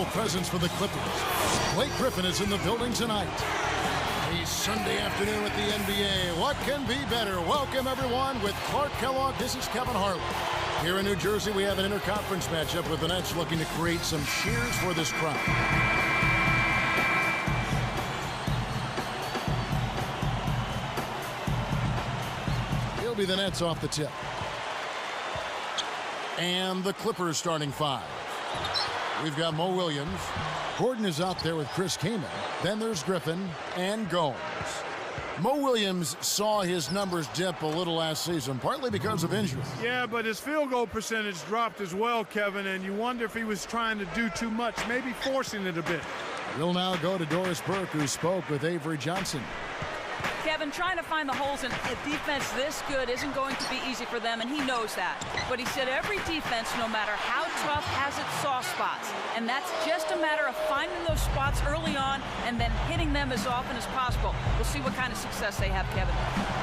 powerful presence for the Clippers. Blake Griffin is in the building tonight. A Sunday afternoon with the NBA. What can be better? Welcome, everyone, with Clark Kellogg. This is Kevin Harlan. Here in New Jersey, we have an interconference matchup with the Nets looking to create some cheers for this crowd. It'll be the Nets off the tip. And the Clippers starting five. We've got Mo Williams. Gordon is out there with Chris Kaman. Then there's Griffin and Gomes. Mo Williams saw his numbers dip a little last season, partly because of injury. Yeah, but his field goal percentage dropped as well, Kevin, and you wonder if he was trying to do too much, maybe forcing it a bit. We'll now go to Doris Burke, who spoke with Avery Johnson. Kevin, trying to find the holes in a defense this good isn't going to be easy for them, and he knows that. But he said every defense, no matter how tough, has its soft spots. And that's just a matter of finding those spots early on and then hitting them as often as possible. We'll see what kind of success they have, Kevin.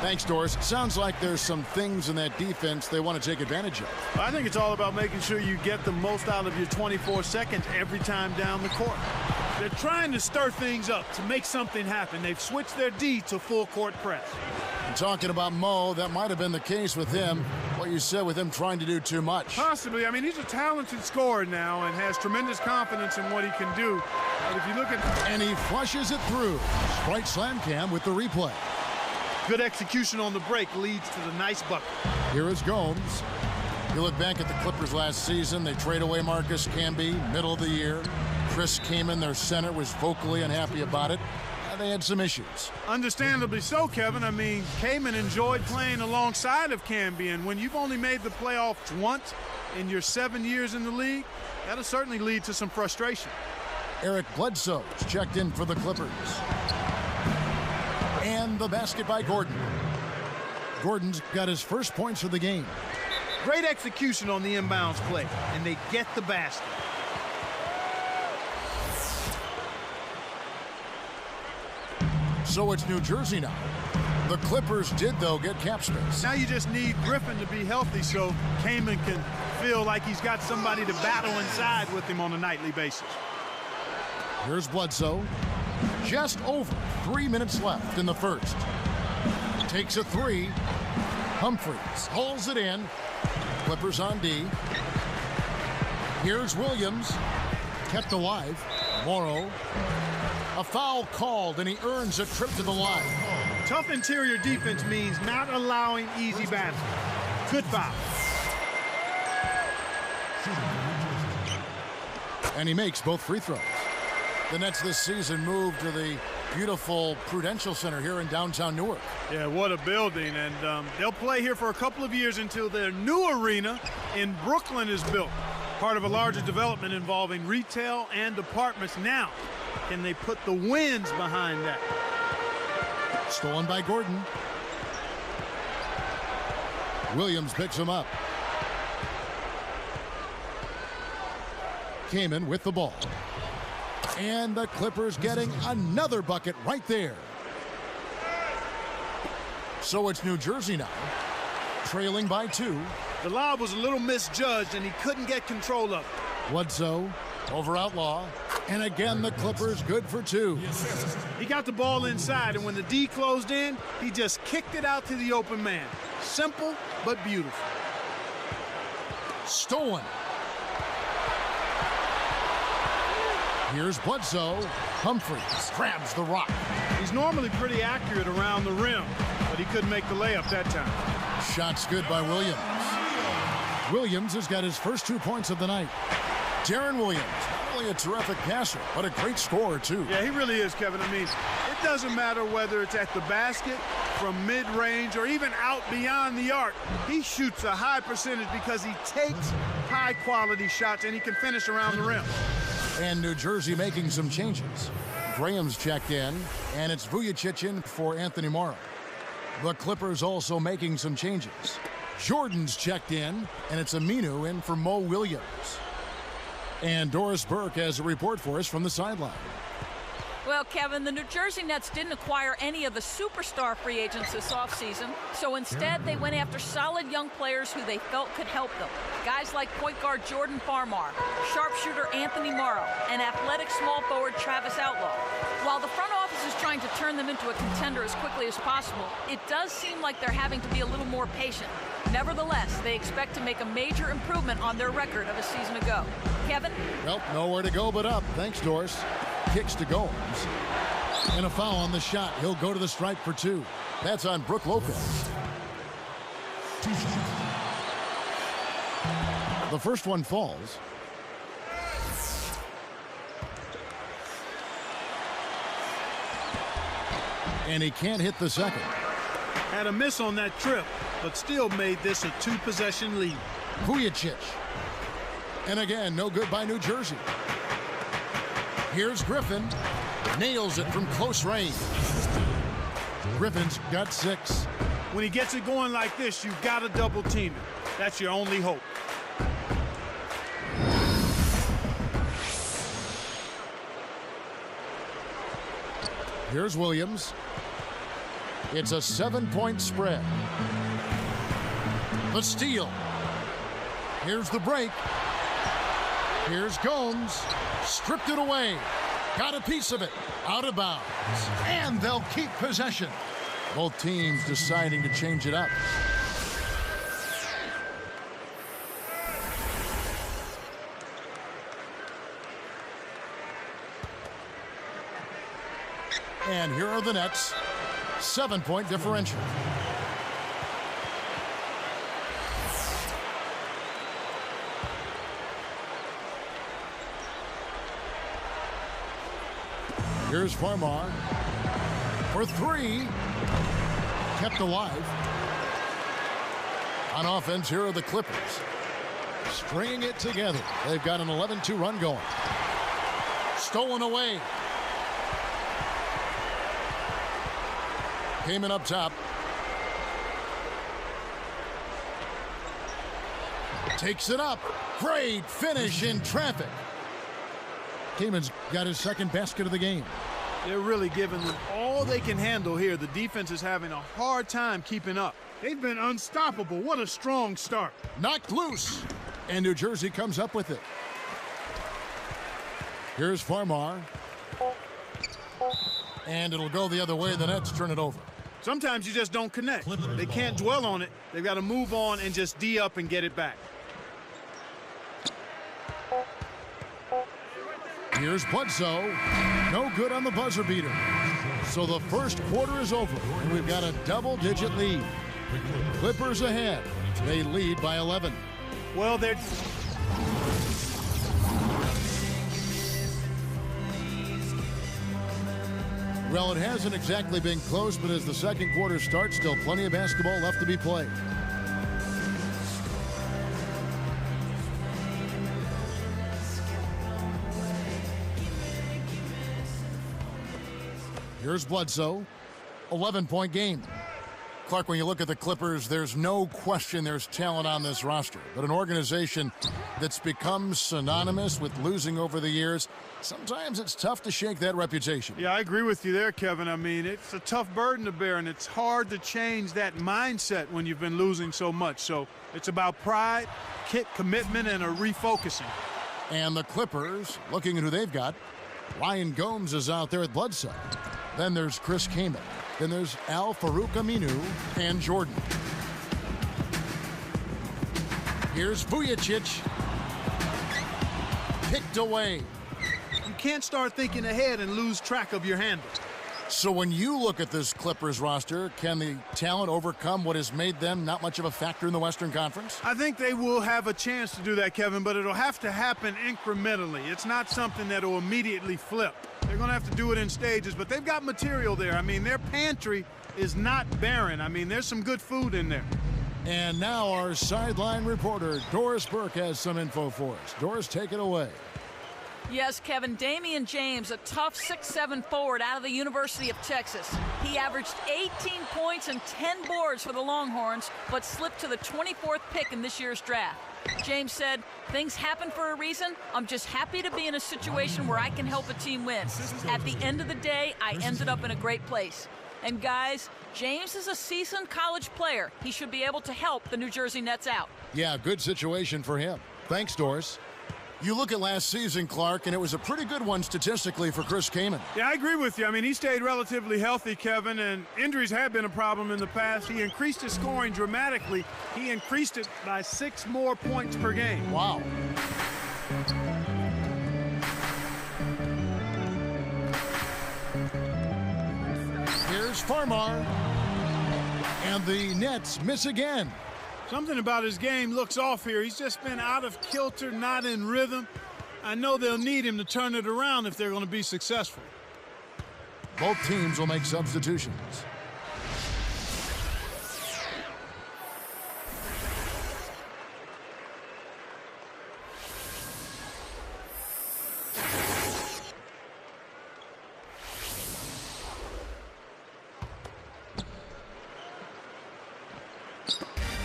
Thanks, Doris. Sounds like there's some things in that defense they want to take advantage of. I think it's all about making sure you get the most out of your 24 seconds every time down the court. They're trying to stir things up to make something happen. They've switched their D to full court press. And talking about Mo, that might have been the case with him. What you said with him trying to do too much. Possibly. I mean, he's a talented scorer now and has tremendous confidence in what he can do. But if you look at... And he flushes it through. Sprite Slam Cam with the replay. Good execution on the break leads to the nice bucket. Here is Gomes. You look back at the Clippers last season. They trade away Marcus Camby, middle of the year. Chris Kaman, their center, was vocally unhappy about it. They had some issues. Understandably so, Kevin. I mean, Kaman enjoyed playing alongside of Camby, and when you've only made the playoffs once in your 7 years in the league, that'll certainly lead to some frustration. Eric Bledsoe's checked in for the Clippers. And the basket by Gordon. Gordon's got his first points of the game. Great execution on the inbounds play, and they get the basket. So it's New Jersey now. The Clippers did, though, get cap space. Now you just need Griffin to be healthy so Kaman can feel like he's got somebody to battle inside with him on a nightly basis. Here's Bledsoe. Just over 3 minutes left in the first. Takes a three. Humphries hauls it in. Clippers on D. Here's Williams. Kept alive. Morrow. A foul called, and he earns a trip to the line. Tough interior defense means not allowing easy baskets. Good foul. And he makes both free throws. The Nets this season moved to the beautiful Prudential Center here in downtown Newark. Yeah, what a building. And they'll play here for a couple of years until their new arena in Brooklyn is built. Part of a larger development involving retail and apartments. Now, can they put the wins behind that? Stolen by Gordon. Williams picks him up. Kaman with the ball. And the Clippers getting another bucket right there. So it's New Jersey now, trailing by 2. The lob was a little misjudged, and he couldn't get control of it. Bledsoe over Outlaw. And again, the Clippers good for 2. He got the ball inside, and when the D closed in, he just kicked it out to the open man. Simple, but beautiful. Stolen. Here's Bledsoe. Humphries grabs the rock. He's normally pretty accurate around the rim, but he couldn't make the layup that time. Shot's good by Williams. Williams has got his first 2 points of the night. Deron Williams, not only a terrific passer, but a great scorer, too. Yeah, he really is, Kevin. I mean, it doesn't matter whether it's at the basket, from mid-range, or even out beyond the arc. He shoots a high percentage because he takes high-quality shots, and he can finish around the rim. And New Jersey making some changes. Graham's checked in, and it's Vujacic in for Anthony Morrow. The Clippers also making some changes. Jordan's checked in, and it's Aminu in for Mo Williams. And Doris Burke has a report for us from the sideline. Well, Kevin, the New Jersey Nets didn't acquire any of the superstar free agents this offseason, so instead they went after solid young players who they felt could help them. Guys like point guard Jordan Farmar, sharpshooter Anthony Morrow, and athletic small forward Travis Outlaw. While the front office is trying to turn them into a contender as quickly as possible, it does seem like they're having to be a little more patient. Nevertheless, they expect to make a major improvement on their record of a season ago. Kevin? Well, nowhere to go but up. Thanks, Doris. Kicks to Gomes. And a foul on the shot. He'll go to the stripe for 2. That's on Brook Lopez. The first one falls. And he can't hit the second. Had a miss on that trip, but still made this a 2-possession lead. Vujacic. And again, no good by New Jersey. Here's Griffin. Nails it from close range. Griffin's got 6. When he gets it going like this, you've got to double team it. That's your only hope. Here's Williams. It's a 7-point spread. The steal. Here's the break. Here's Gomes. Stripped it away. Got a piece of it. Out of bounds. And they'll keep possession. Both teams deciding to change it up. And here are the Nets. 7-point differential. Here's Farmar for 3. Kept alive. On offense, here are the Clippers. Stringing it together. They've got an 11-2 run going. Stolen away. Kaman up top. Takes it up. Great finish in traffic. Kaman's got his second basket of the game. They're really giving them all they can handle here. The defense is having a hard time keeping up. They've been unstoppable. What a strong start. Knocked loose. And New Jersey comes up with it. Here's Farmar. And it'll go the other way. The Nets turn it over. Sometimes you just don't connect. They can't dwell on it. They've got to move on and just D up and get it back. Here's Bledsoe. No good on the buzzer beater. So the first quarter is over, and we've got a double-digit lead. Clippers ahead. They lead by 11. Well, they're... Well, it hasn't exactly been close, but as the second quarter starts, still plenty of basketball left to be played. Here's Bledsoe, 11-point game. Clark, when you look at the Clippers, there's no question there's talent on this roster. But an organization that's become synonymous with losing over the years, sometimes it's tough to shake that reputation. Yeah, I agree with you there, Kevin. I mean, it's a tough burden to bear, and it's hard to change that mindset when you've been losing so much. So it's about pride, commitment, and a refocusing. And the Clippers, looking at who they've got, Ryan Gomes is out there at Bledsoe. Then there's Chris Kaman. Then there's Al-Farouq Aminu and Jordan. Here's Vujacic. Picked away. You can't start thinking ahead and lose track of your handle. So when you look at this Clippers roster, can the talent overcome what has made them not much of a factor in the Western Conference? I think they will have a chance to do that, Kevin, but it'll have to happen incrementally. It's not something that will immediately flip. They're going to have to do it in stages, but they've got material there. I mean, their pantry is not barren. I mean, there's some good food in there. And now our sideline reporter, Doris Burke, has some info for us. Doris, take it away. Yes, Kevin, Damian James, a tough 6'7" forward out of the University of Texas. He averaged 18 points and 10 boards for the Longhorns, but slipped to the 24th pick in this year's draft. James said, "Things happen for a reason. I'm just happy to be in a situation where I can help a team win. At the end of the day, I ended up in a great place." And guys, James is a seasoned college player. He should be able to help the New Jersey Nets out. Yeah, good situation for him. Thanks, Doris. You look at last season, Clark, and it was a pretty good one statistically for Chris Kaman. Yeah, I agree with you. I mean, he stayed relatively healthy, Kevin, and injuries have been a problem in the past. He increased his scoring dramatically. He increased it by 6 more points per game. Wow. Here's Farmar. And the Nets miss again. Something about his game looks off here. He's just been out of kilter, not in rhythm. I know they'll need him to turn it around if they're going to be successful. Both teams will make substitutions.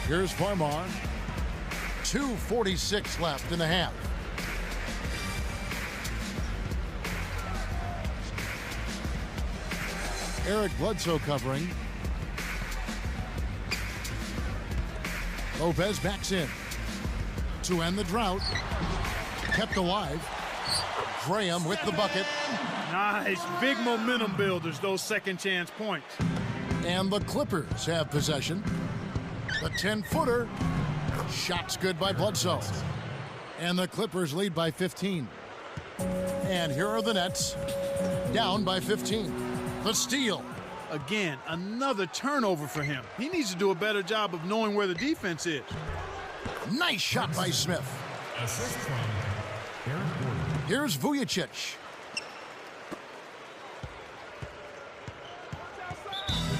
Here's Farmar. 2:46 left in the half. Eric Bledsoe covering. Lopez backs in to end the drought. Kept alive. Graham with the bucket. Nice. Big momentum builders, those second chance points. And the Clippers have possession. The 10-footer. Shot's good by Bledsoe. And the Clippers lead by 15. And here are the Nets. Down by 15. The steal. Again, another turnover for him. He needs to do a better job of knowing where the defense is. Nice shot by Smith. Assist from Eric Gordon. Here's Vujacic.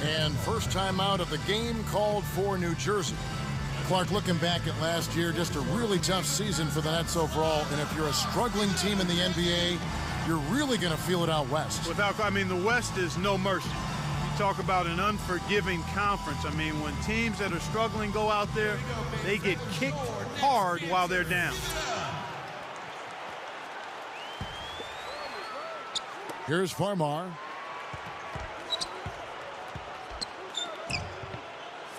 And first time out of the game called for New Jersey. Clark, looking back at last year, just a really tough season for the Nets overall. And if you're a struggling team in the NBA, you're really going to feel it out west. I mean, the West is no mercy. You talk about an unforgiving conference. I mean, when teams that are struggling go out there, they get kicked hard while they're down. Here's Farmar.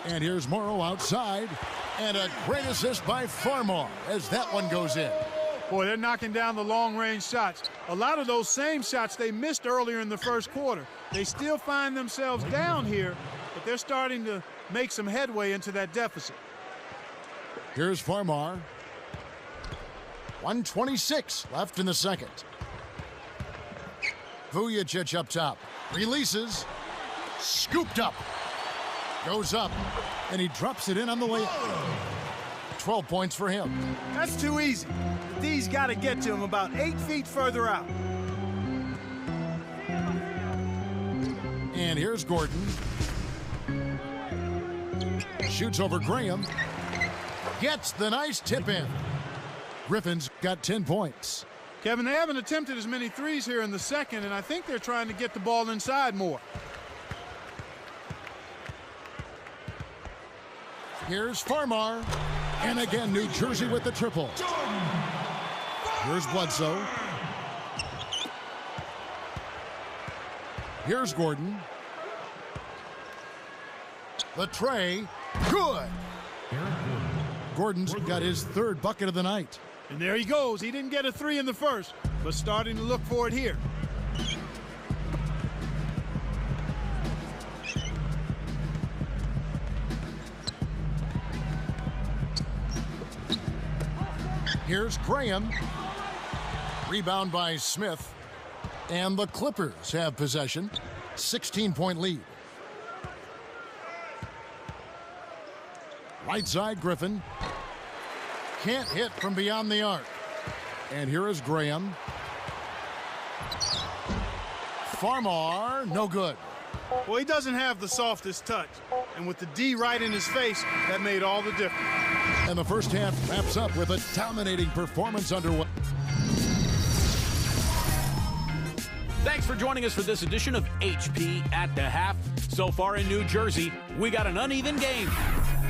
And here's Morrow outside. And a great assist by Farmar as that one goes in. Boy, they're knocking down the long-range shots. A lot of those same shots they missed earlier in the first quarter. They still find themselves down here, but they're starting to make some headway into that deficit. Here's Farmar. 1:26 left in the second. Vujacic up top. Releases. Scooped up. Goes up. And he drops it in on the layup. 12 points for him. That's too easy. The D's got to get to him about 8 feet further out. And here's Gordon. Shoots over Graham. Gets the nice tip in. Griffin's got 10 points. Kevin, they haven't attempted as many threes here in the second, and I think they're trying to get the ball inside more. Here's Farmar. And again, New Jersey with the triple. Here's Bledsoe. Here's Gordon. The tray. Good. Gordon's got his third bucket of the night. And there he goes. He didn't get a three in the first, but starting to look for it here. Here's Graham. Rebound by Smith. And the Clippers have possession. 16-point lead. Right side, Griffin. Can't hit from beyond the arc. And here is Graham. Farmar, no good. Well, he doesn't have the softest touch. And with the D right in his face, that made all the difference. And the first half wraps up with a dominating performance underway. Thanks for joining us for this edition of HP at the Half. So far in New Jersey, we got an uneven game.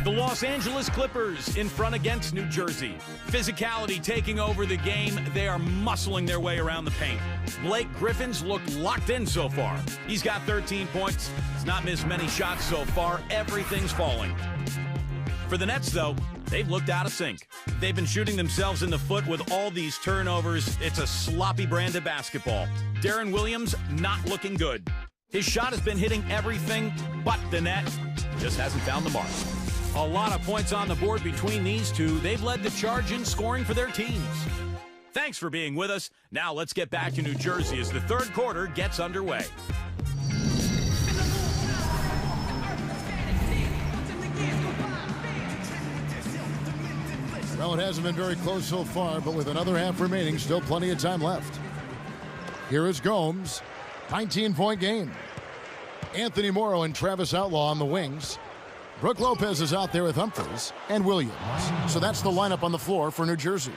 The Los Angeles Clippers in front against New Jersey. Physicality taking over the game. They are muscling their way around the paint. Blake Griffin's looked locked in so far. He's got 13 points. He's not missed many shots so far. Everything's falling. For the Nets, though, they've looked out of sync. They've been shooting themselves in the foot with all these turnovers. It's a sloppy brand of basketball. Deron Williams not looking good. His shot has been hitting everything but the net. Just hasn't found the mark. A lot of points on the board between these two. They've led the charge in scoring for their teams. Thanks for being with us. Now let's get back to New Jersey as the third quarter gets underway. Well, it hasn't been very close so far, but with another half remaining, still plenty of time left. Here is Gomes. 19-point game. Anthony Morrow and Travis Outlaw on the wings. Brook Lopez is out there with Humphries and Williams. So that's the lineup on the floor for New Jersey.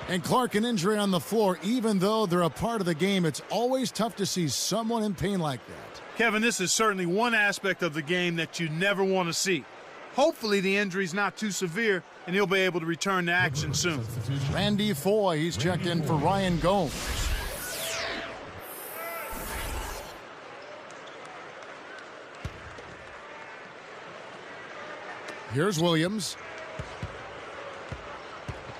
And Clark, an injury on the floor. Even though they're a part of the game, it's always tough to see someone in pain like that. Kevin, this is certainly one aspect of the game that you never want to see. Hopefully the injury's not too severe and he'll be able to return to action soon. Randy Foye, he's checked in for Ryan Gomes. Here's Williams.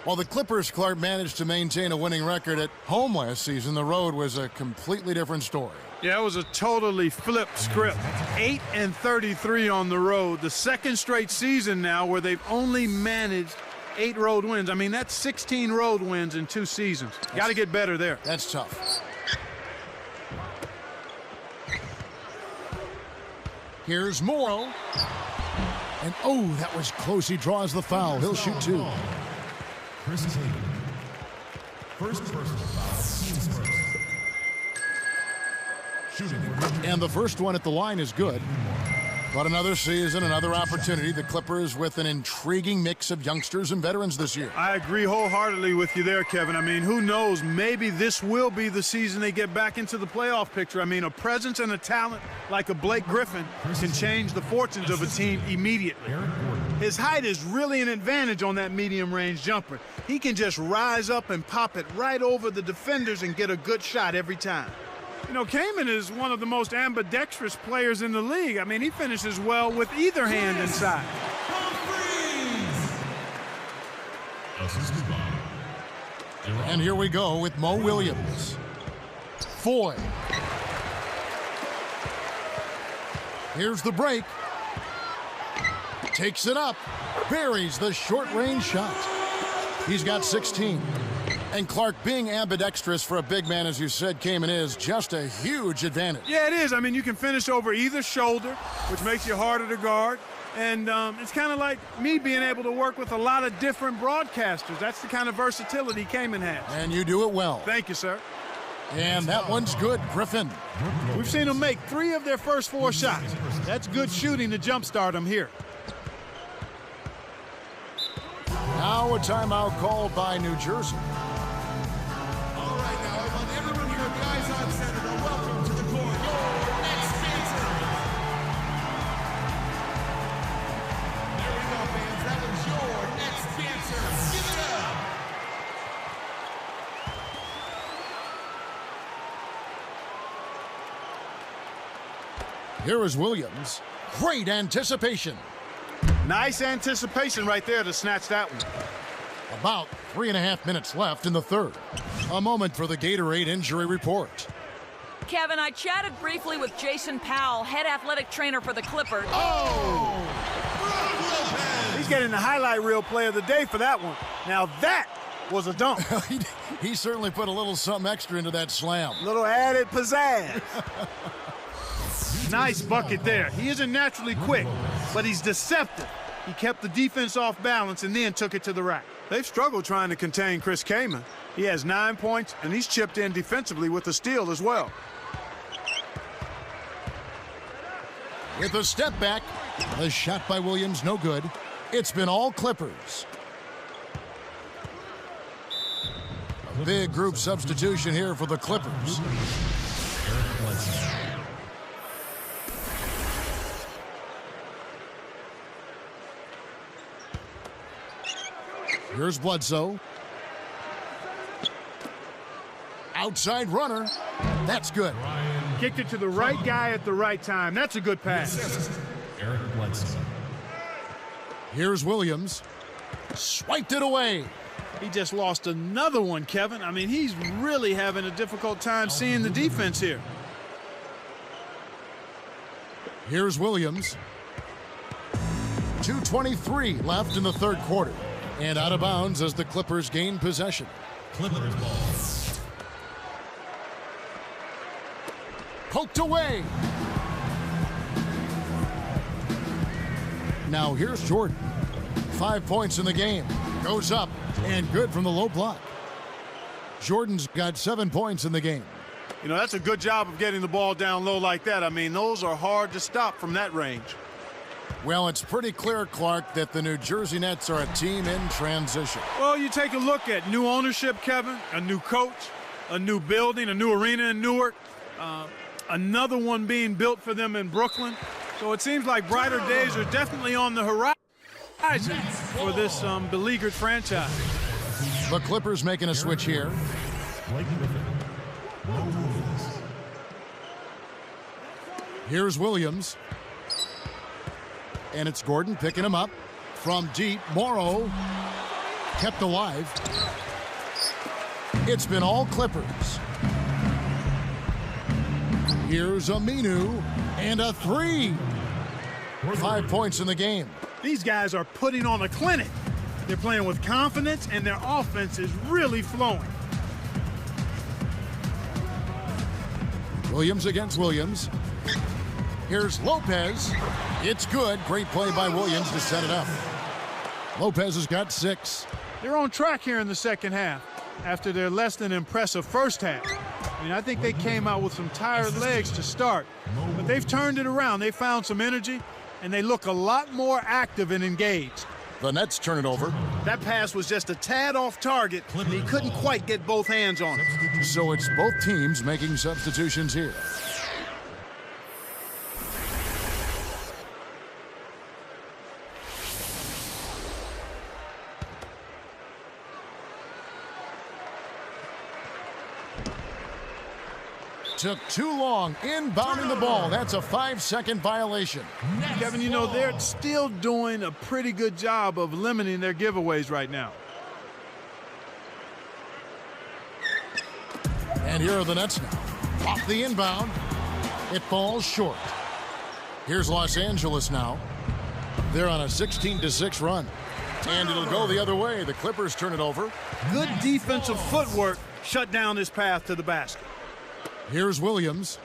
While the Clippers, Clark, managed to maintain a winning record at home last season, the road was a completely different story. Yeah, it was a totally flipped script. 8-33 on the road. The second straight season now where they've only managed 8 road wins. I mean, that's 16 road wins in 2 seasons. Got to get better there. That's tough. Here's Morrow. And, oh, that was close. He draws the foul. He'll shoot 2. Chris Tatum. First personal foul, team's first. Shooting. And the first one at the line is good. But another season, another opportunity. The Clippers with an intriguing mix of youngsters and veterans this year. I agree wholeheartedly with you there, Kevin. I mean, who knows? Maybe this will be the season they get back into the playoff picture. I mean, a presence and a talent like a Blake Griffin can change the fortunes of a team immediately. His height is really an advantage on that medium-range jumper. He can just rise up and pop it right over the defenders and get a good shot every time. You know, Kaman is one of the most ambidextrous players in the league. I mean, he finishes well with either hand inside. And here we go with Mo Williams. Foye. Here's the break. Takes it up. Buries the short-range shot. He's got 16. And Clark, being ambidextrous for a big man, as you said, Kaman, is just a huge advantage. Yeah, it is. I mean, you can finish over either shoulder, which makes you harder to guard. And it's kind of like me being able to work with a lot of different broadcasters. That's the kind of versatility Kaman has. And you do it well. Thank you, sir. And that one's good, Griffin. We've seen them make 3 of their first 4 shots. That's good shooting to jumpstart them here. Now a timeout called by New Jersey. All right, now I want everyone here at the Izod Center to welcome to the court your next dancer. There we go, fans. That was your next dancer. Give it up. Here is Williams. Great anticipation. Nice anticipation right there to snatch that one. About 3.5 minutes left in the third. A moment for the Gatorade injury report. Kevin, I chatted briefly with Jason Powell, head athletic trainer for the Clippers. He's getting the highlight reel play of the day for that one. Now that was a dunk. He certainly put a little something extra into that slam. Little added pizzazz. Nice bucket there. He isn't naturally quick, but he's deceptive. He kept the defense off balance and then took it to the rack. They've struggled trying to contain Chris Kaman. He has 9 points, and he's chipped in defensively with a steal as well. With a step back, the shot by Williams no good. It's been all Clippers. A big group substitution here for the Clippers. Here's Bledsoe. Outside runner. That's good. Kicked it to the right guy at the right time. That's a good pass. Eric Bledsoe. Here's Williams. Swiped it away. He just lost another one, Kevin. I mean, he's really having a difficult time seeing the defense here. Here's Williams. 2:23 left in the third quarter. And out of bounds as the Clippers gain possession. Clippers ball. Poked away. Now here's Jordan. 5 points in the game. Goes up and good from the low block. Jordan's got 7 points in the game. You know, that's a good job of getting the ball down low like that. I mean, those are hard to stop from that range. Well, it's pretty clear, Clark, that the New Jersey Nets are a team in transition. Well, you take a look at new ownership, Kevin, a new coach, a new building, a new arena in Newark, another one being built for them in Brooklyn. So it seems like brighter days are definitely on the horizon for this beleaguered franchise. The Clippers making a switch here. Blake Griffin. No rules. Here's Williams. And it's Gordon picking him up from deep. Morrow kept alive. It's been all Clippers. Here's Aminu and a three. 5 points in the game. These guys are putting on a clinic. They're playing with confidence, and their offense is really flowing. Williams against Williams. Here's Lopez. It's good. Great play by Williams to set it up. Lopez has got 6. They're on track here in the second half after their less than impressive first half. I mean, I think they came out with some tired legs to start, but they've turned it around. They found some energy, and they look a lot more active and engaged. The Nets turn it over. That pass was just a tad off target, and he couldn't quite get both hands on it. So it's both teams making substitutions here. Took too long inbounding the ball. That's a 5-second violation. Kevin, you know, they're still doing a pretty good job of limiting their giveaways right now. And here are the Nets now. Off the inbound. It falls short. Here's Los Angeles now. They're on a 16-6 run. And it'll go the other way. The Clippers turn it over. Good defensive footwork shut down his path to the basket. Here's Williams.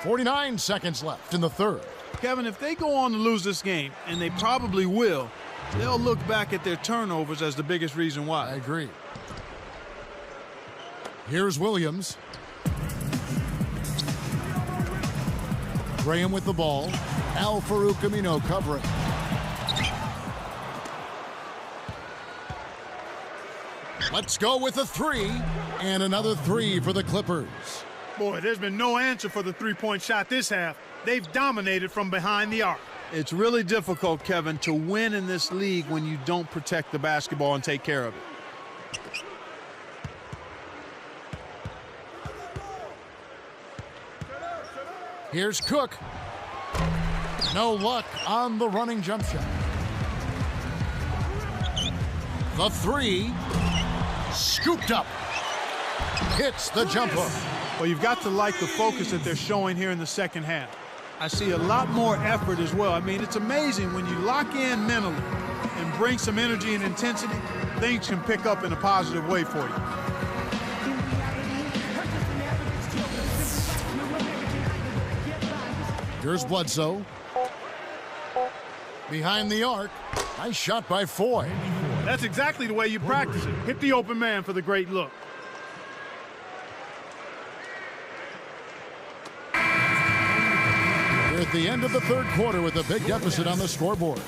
49 seconds left in the third. Kevin, if they go on to lose this game, and they probably will, they'll look back at their turnovers as the biggest reason why. I agree. Here's Williams. Graham with the ball. Al-Farouq Aminu covering. Let's go with a three. And another three for the Clippers. Boy, there's been no answer for the three-point shot this half. They've dominated from behind the arc. It's really difficult, Kevin, to win in this league when you don't protect the basketball and take care of it. Here's Cook. No luck on the running jump shot. The three. Scooped up. Hits the jumper. Well, you've got to like the focus that they're showing here in the second half. I see a lot more effort as well. I mean, it's amazing when you lock in mentally and bring some energy and intensity, things can pick up in a positive way for you. Here's Bledsoe. Behind the arc. Nice shot by Foy. That's exactly the way you practice it. Hit the open man for the great look. We're at the end of the third quarter with a big deficit on the scoreboard.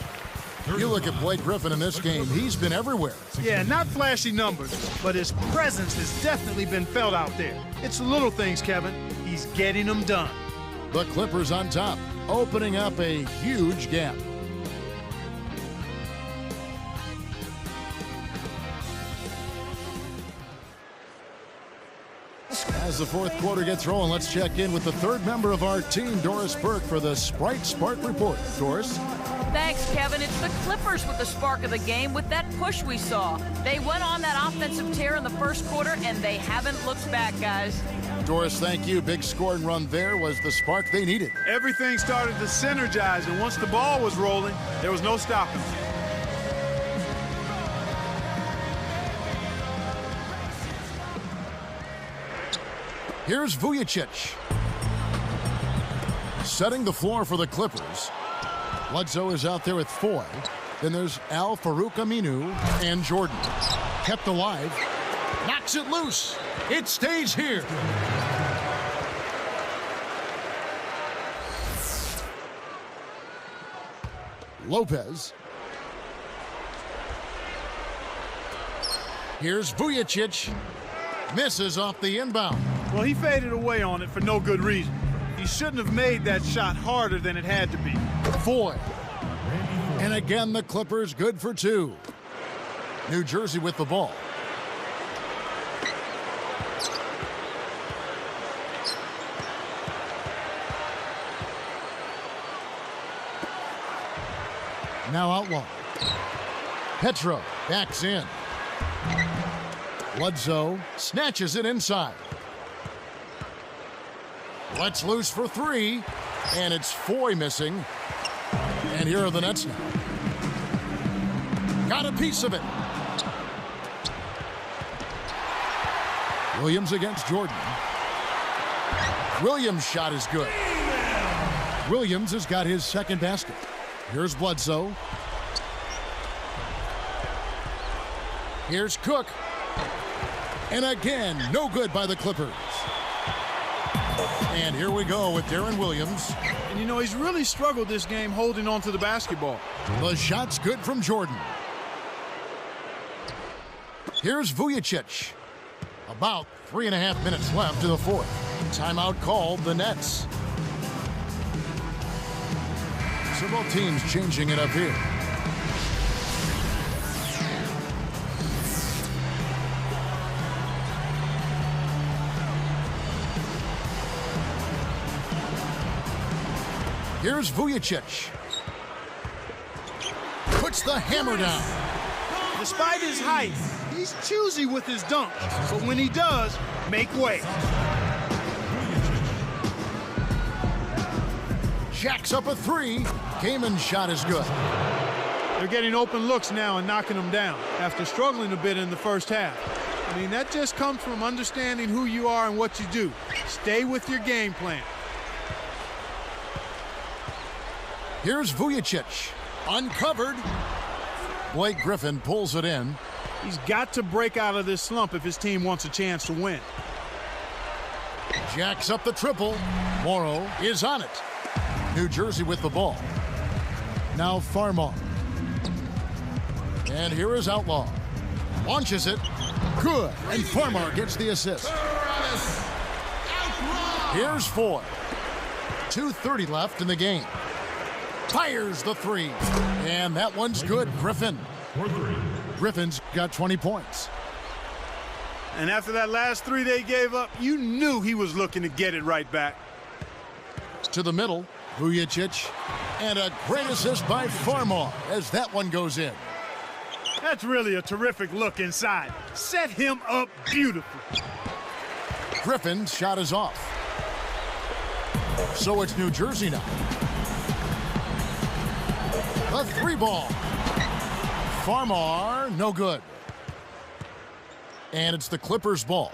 You look at Blake Griffin in this game, he's been everywhere. Yeah, not flashy numbers, but his presence has definitely been felt out there. It's the little things, Kevin. He's getting them done. The Clippers on top, opening up a huge gap. As the fourth quarter gets rolling, let's check in with the third member of our team, Doris Burke, for the Sprite Spark Report. Doris? Thanks, Kevin. It's the Clippers with the spark of the game with that push we saw. They went on that offensive tear in the first quarter, and they haven't looked back, guys. Doris, thank you. Big scoring run there was the spark they needed. Everything started to synergize, and once the ball was rolling, there was no stopping. Here's Vujacic. Setting the floor for the Clippers. Bledsoe is out there with Foy. Then there's Al-Farouq Aminu and Jordan. Kept alive. Knocks it loose. It stays here. Lopez. Here's Vujacic. Misses off the inbound. Well, he faded away on it for no good reason. He shouldn't have made that shot harder than it had to be. Foy. And again, the Clippers good for two. New Jersey with the ball. Now Outlaw. Petro backs in. Bledsoe snatches it inside. Lets loose for three, and it's Foy missing. And here are the Nets now. Got a piece of it. Williams against Jordan. Williams' shot is good. Williams has got his second basket. Here's Bledsoe. Here's Cook. And again, no good by the Clippers. And here we go with Darren Williams. And you know, he's really struggled this game holding on to the basketball. The shot's good from Jordan. Here's Vujacic. About 3.5 minutes left in the fourth. Timeout called the Nets. Several teams changing it up here. Here's Vujacic. Puts the hammer down. Despite his height, he's choosy with his dunks. But when he does, make way. Jacks up a three. Kaman's shot is good. They're getting open looks now and knocking them down after struggling a bit in the first half. I mean, that just comes from understanding who you are and what you do. Stay with your game plan. Here's Vujacic. Uncovered. Blake Griffin pulls it in. He's got to break out of this slump if his team wants a chance to win. Jacks up the triple. Morrow is on it. New Jersey with the ball. Now Farmar. And here is Outlaw. Launches it. Good. And Farmar gets the assist. Here's Foy. 2:30 left in the game. Fires the three. And that one's good. Griffin. Griffin's got 20 points. And after that last three they gave up, you knew he was looking to get it right back. To the middle. Vujacic. And a great assist by Farmar as that one goes in. That's really a terrific look inside. Set him up beautifully. Griffin's shot is off. So it's New Jersey now. The three ball. Farmar, no good. And it's the Clippers ball.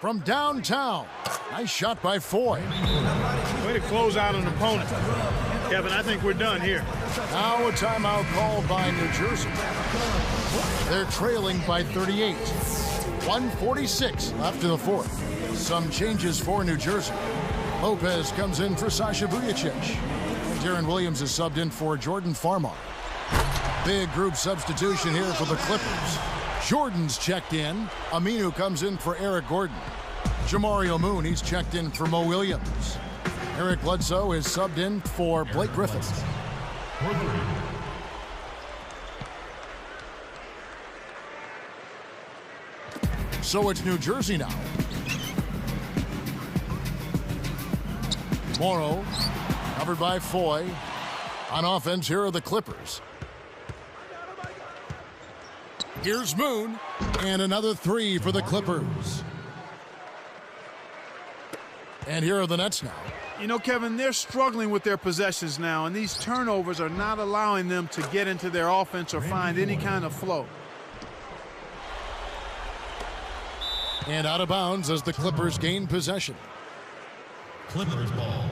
From downtown. Nice shot by Foy. Way to close out an opponent. Kevin, I think we're done here. Now a timeout called by New Jersey. They're trailing by 38. 1:46 left in the fourth. Some changes for New Jersey. Lopez comes in for Sasha Vujacic. Darren Williams is subbed in for Jordan Farmar. Big group substitution here for the Clippers. Jordan's checked in. Aminu comes in for Eric Gordon. Jamario Moon, he's checked in for Mo Williams. Eric Bledsoe is subbed in for Blake Griffin. So it's New Jersey now. Morrow, covered by Foy. On offense, here are the Clippers. Here's Moon, and another three for the Clippers. And here are the Nets now. You know, Kevin, they're struggling with their possessions now, and these turnovers are not allowing them to get into their offense or find any kind of flow. And out of bounds as the Clippers gain possession. Clippers ball.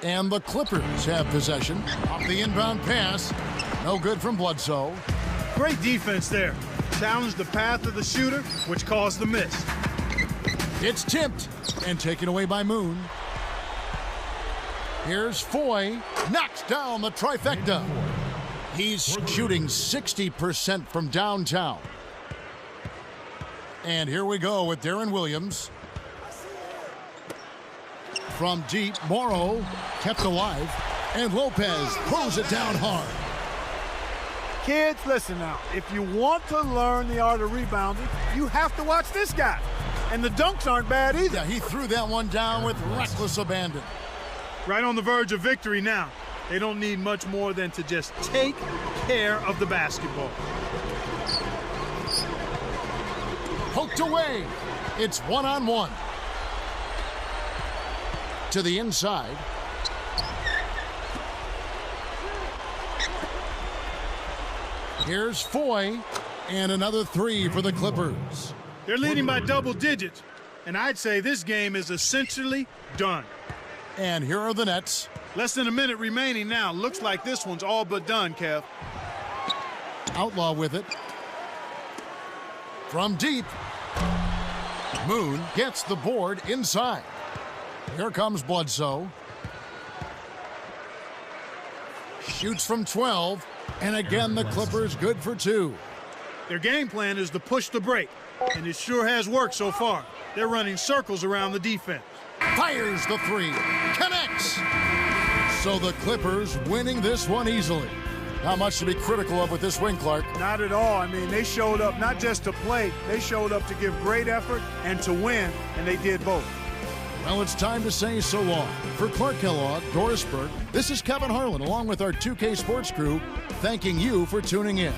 And the Clippers have possession. Off the inbound pass. No good from Bledsoe. Great defense there. Challenged the path of the shooter, which caused the miss. It's tipped and taken away by Moon. Here's Foy. Knocks down the trifecta. He's shooting 60% from downtown. And here we go with Darren Williams. From deep, Morrow kept alive. And Lopez throws it down hard. Kids, listen now. If you want to learn the art of rebounding, you have to watch this guy. And the dunks aren't bad either. Yeah, he threw that one down with reckless abandon. Right on the verge of victory now. They don't need much more than to just take care of the basketball. Poked away. It's one-on-one. To the inside. Here's Foy, and another three for the Clippers. They're leading by double digits, and I'd say this game is essentially done. And here are the Nets. Less than a minute remaining now. Looks like this one's all but done, Kev. Outlaw with it. From deep. Moon gets the board inside. Here comes Bledsoe. Shoots from 12. And again, the Clippers good for two. Their game plan is to push the break, and it sure has worked so far. They're running circles around the defense. Fires the three. Connects. So the Clippers winning this one easily. Not much to be critical of with this win, Clark. Not at all. I mean, they showed up not just to play, they showed up to give great effort and to win, and they did both. Well, it's time to say so long. For Clark Kellogg, Doris Burke, this is Kevin Harlan along with our 2K Sports crew, thanking you for tuning in.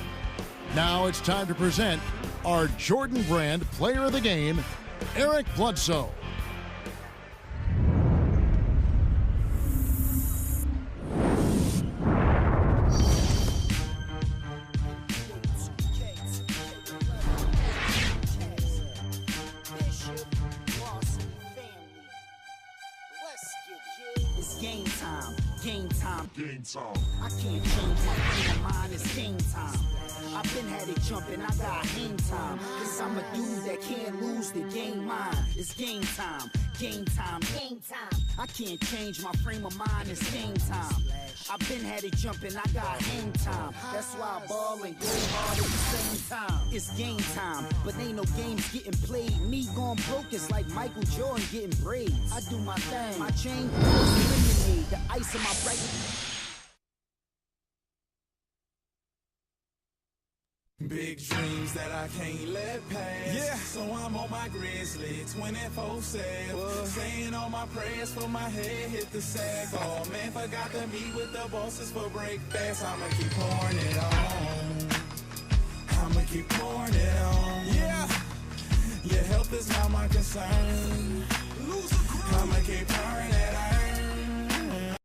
Now it's time to present our Jordan Brand Player of the Game, Eric Bledsoe. Game time. I can't change my frame of mind, it's game time. I've been had it jumping, I got hang time. Cause I'm a dude that can't lose the game mine. It's game time, game time, game time. I can't change my frame of mind, it's game time. I've been had it jumping, I got hang time. That's why I ball and go hard at the same time. It's game time, but ain't no games getting played. Me going broke is like Michael Jordan getting braids. I do my thing, my chain goes lemonade, the ice in my bright. Big dreams that I can't let pass. Yeah. So I'm on my grizzly 24/7. Saying all my prayers for my head hit the sack. Oh man, forgot to meet with the bosses for break fast. I'ma keep pouring it on. I'ma keep pouring it on. Yeah. Your health is not my concern.